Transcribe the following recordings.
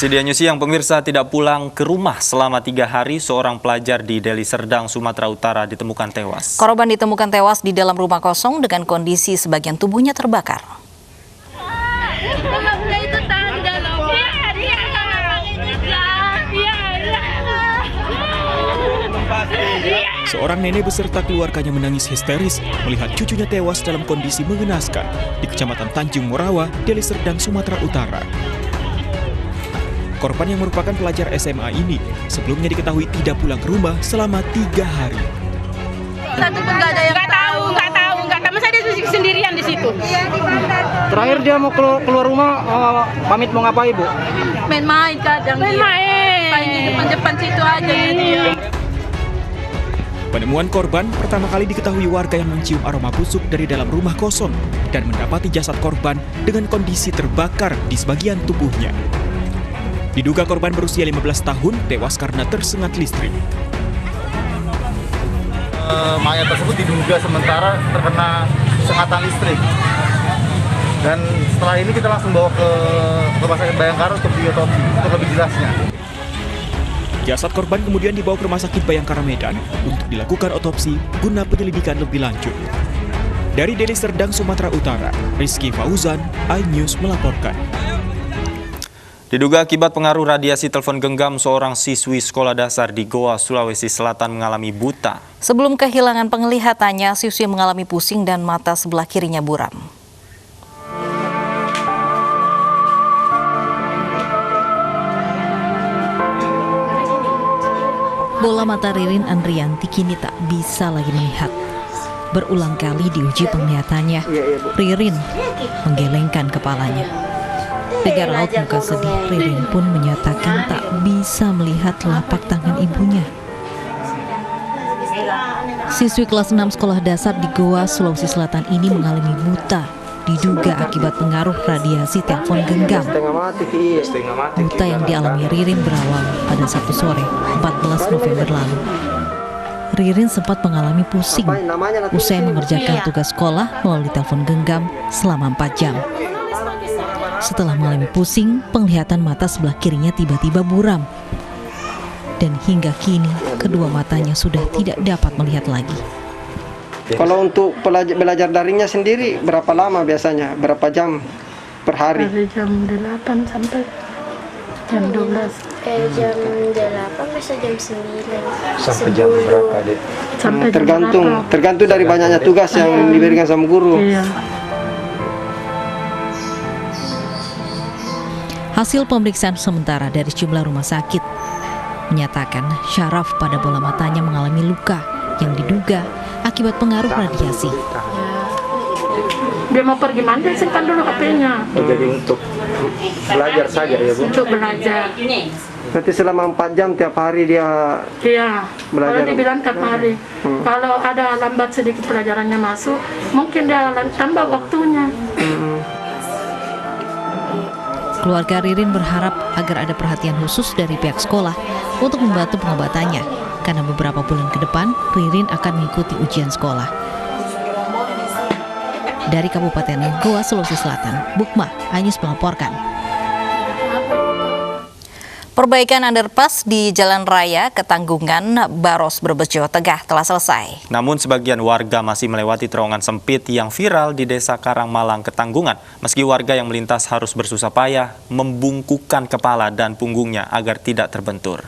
Masih di News Siang, pemirsa, tidak pulang ke rumah selama 3 hari, seorang pelajar di Deli Serdang, Sumatera Utara ditemukan tewas. Korban ditemukan tewas di dalam rumah kosong dengan kondisi sebagian tubuhnya terbakar. Seorang nenek beserta keluarganya menangis histeris melihat cucunya tewas dalam kondisi mengenaskan di Kecamatan Tanjung Morawa, Deli Serdang, Sumatera Utara. Korban yang merupakan pelajar SMA ini sebelumnya diketahui tidak pulang ke rumah selama 3 hari. Satu pun nggak ada yang tahu. Masa dia sendirian di situ. Terakhir dia mau keluar rumah, pamit mau ngapain, Bu? Main-main kadang. Main di depan situ aja dia. Penemuan korban pertama kali diketahui warga yang mencium aroma busuk dari dalam rumah kosong dan mendapati jasad korban dengan kondisi terbakar di sebagian tubuhnya. Diduga korban berusia 15 tahun tewas karena tersengat listrik. Mayat tersebut diduga sementara terkena sengatan listrik. Dan setelah ini kita langsung bawa ke Rumah Sakit Bayangkara untuk diotopsi untuk lebih jelasnya. Jasad korban kemudian dibawa ke Rumah Sakit Bayangkara Medan untuk dilakukan otopsi guna penyelidikan lebih lanjut. Dari Deli Serdang, Sumatera Utara, Rizky Fauzan, iNews melaporkan. Diduga akibat pengaruh radiasi telepon genggam, seorang siswi sekolah dasar di Goa, Sulawesi Selatan mengalami buta. Sebelum kehilangan penglihatannya, siswi mengalami pusing dan mata sebelah kirinya buram. Bola mata Ririn Andrianti kini tak bisa lagi melihat. Berulang kali diuji penglihatannya, Ririn menggelengkan kepalanya. Tegar raut muka sedih, Ririn pun menyatakan tak bisa melihat telapak tangan ibunya. Siswi kelas 6 sekolah dasar di Goa, Sulawesi Selatan ini mengalami buta, diduga akibat pengaruh radiasi telepon genggam. Buta yang dialami Ririn berawal pada Sabtu sore, 14 November lalu. Ririn sempat mengalami pusing usai mengerjakan tugas sekolah melalui telepon genggam selama 4 jam. Setelah mengalami pusing, penglihatan mata sebelah kirinya tiba-tiba buram. Dan hingga kini, kedua matanya sudah tidak dapat melihat lagi. Kalau untuk belajar daringnya sendiri, berapa lama biasanya? Berapa jam per hari? Dari jam 8 sampai jam 12. Jam 8 sampai jam 9. Sampai jam berapa, Dek? Sampai Tergantung dari banyaknya tugas yang diberikan sama guru. Iya. Hasil pemeriksaan sementara dari sejumlah rumah sakit menyatakan syaraf pada bola matanya mengalami luka yang diduga akibat pengaruh radiasi. Dia mau pergi mandi, simpan dulu HP-nya. Jadi untuk belajar saja ya, Bu? Untuk belajar. Berarti selama 4 jam tiap hari dia Iya, belajar. kalau dibilang tiap hari. Kalau ada lambat sedikit pelajarannya masuk, mungkin dia tambah waktunya. Keluarga Ririn berharap agar ada perhatian khusus dari pihak sekolah untuk membantu pengobatannya, karena beberapa bulan ke depan Ririn akan mengikuti ujian sekolah. Dari Kabupaten Goa, Sulawesi Selatan, Bukma, iNews melaporkan. Perbaikan underpass di Jalan Raya Ketanggungan, Baros, Brebes, Jawa Tengah telah selesai. Namun sebagian warga masih melewati terowongan sempit yang viral di Desa Karangmalang, Ketanggungan. Meski warga yang melintas harus bersusah payah membungkukkan kepala dan punggungnya agar tidak terbentur.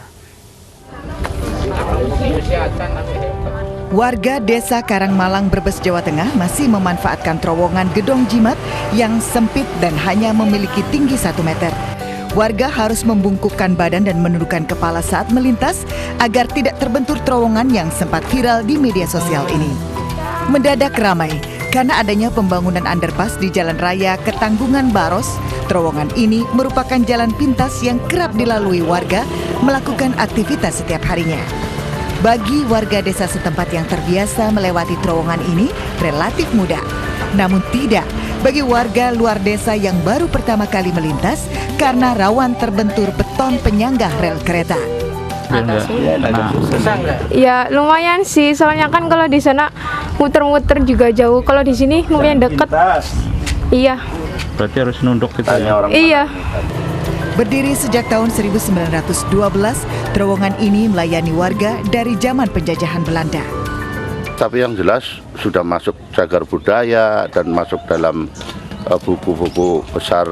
Warga Desa Karangmalang, Brebes, Jawa Tengah masih memanfaatkan terowongan Gedong Jimat yang sempit dan hanya memiliki tinggi 1 meter. Warga harus membungkukkan badan dan menundukkan kepala saat melintas agar tidak terbentur terowongan yang sempat viral di media sosial ini. Mendadak ramai karena adanya pembangunan underpass di Jalan Raya Ketanggungan Baros. Terowongan ini merupakan jalan pintas yang kerap dilalui warga melakukan aktivitas setiap harinya. Bagi warga desa setempat yang terbiasa melewati terowongan ini relatif mudah. Namun tidak bagi warga luar desa yang baru pertama kali melintas karena rawan terbentur beton penyangga rel kereta. Ya lumayan sih, soalnya kan kalau di sana muter-muter juga jauh. Kalau di sini lumayan dekat. Iya. Berarti harus nunduk gitu ya? Iya. Berdiri sejak tahun 1912, terowongan ini melayani warga dari zaman penjajahan Belanda. Tapi yang jelas sudah masuk cagar budaya dan masuk dalam buku-buku besar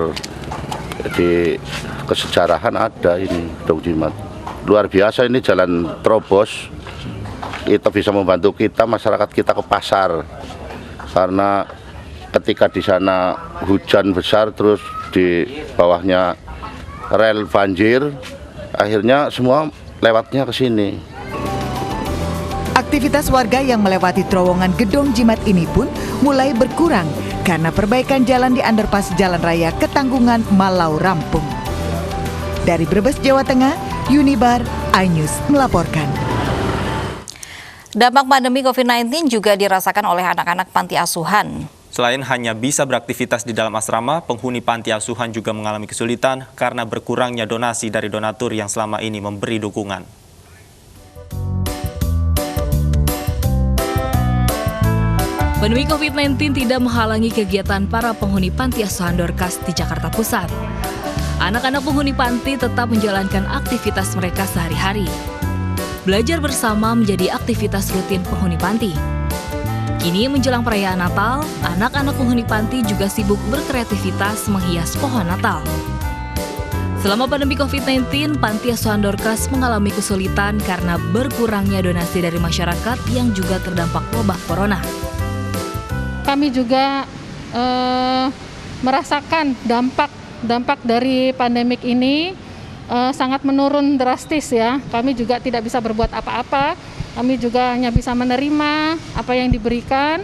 di kesejarahan ada ini Gedong Jimat. Luar biasa ini jalan terobos. Itu bisa membantu kita, masyarakat kita ke pasar. Karena ketika di sana hujan besar terus di bawahnya rel banjir, akhirnya semua lewatnya ke sini. Aktivitas warga yang melewati terowongan Gedong Jimat ini pun mulai berkurang karena perbaikan jalan di underpass Jalan Raya Ketanggungan Malau rampung. Dari Brebes, Jawa Tengah, Yunibar, iNews melaporkan. Dampak pandemi COVID-19 juga dirasakan oleh anak-anak panti asuhan. Selain hanya bisa beraktivitas di dalam asrama, penghuni panti asuhan juga mengalami kesulitan karena berkurangnya donasi dari donatur yang selama ini memberi dukungan. Pandemi COVID-19 tidak menghalangi kegiatan para penghuni panti asuhan Dorcas di Jakarta Pusat. Anak-anak penghuni panti tetap menjalankan aktivitas mereka sehari-hari. Belajar bersama menjadi aktivitas rutin penghuni panti. Kini menjelang perayaan Natal, anak-anak penghuni panti juga sibuk berkreativitas menghias pohon Natal. Selama pandemi COVID-19, Panti Asuhan Dorcas mengalami kesulitan karena berkurangnya donasi dari masyarakat yang juga terdampak wabah corona. Kami juga merasakan dampak dari pandemik ini sangat menurun drastis ya. Kami juga tidak bisa berbuat apa-apa. Kami juga hanya bisa menerima apa yang diberikan.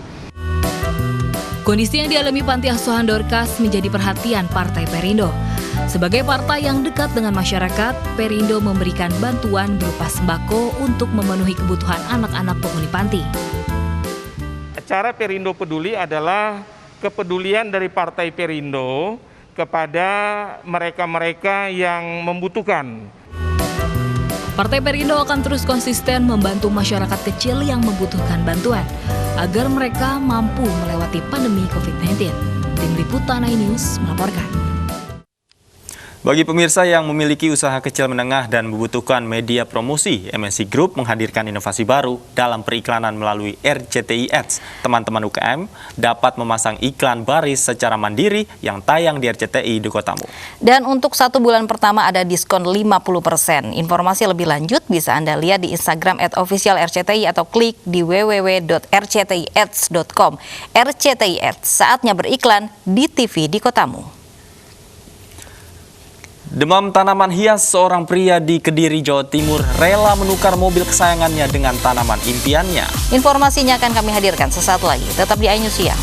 Kondisi yang dialami Panti Asuhan Dorcas menjadi perhatian Partai Perindo. Sebagai partai yang dekat dengan masyarakat, Perindo memberikan bantuan berupa sembako untuk memenuhi kebutuhan anak-anak penghuni panti. Acara Perindo Peduli adalah kepedulian dari Partai Perindo kepada mereka-mereka yang membutuhkan. Partai Perindo akan terus konsisten membantu masyarakat kecil yang membutuhkan bantuan agar mereka mampu melewati pandemi COVID-19. Tim Liputan iNews melaporkan. Bagi pemirsa yang memiliki usaha kecil menengah dan membutuhkan media promosi, MNC Group menghadirkan inovasi baru dalam periklanan melalui RCTI Ads. Teman-teman UKM dapat memasang iklan baris secara mandiri yang tayang di RCTI di kotamu. Dan untuk 1 bulan pertama ada diskon 50%. Informasi lebih lanjut bisa Anda lihat di Instagram @officialRCTI atau klik di www.rctiads.com. RCTI Ads, saatnya beriklan di TV di kotamu. Demam tanaman hias, seorang pria di Kediri, Jawa Timur rela menukar mobil kesayangannya dengan tanaman impiannya. Informasinya akan kami hadirkan sesaat lagi. Tetap di iNews Siang.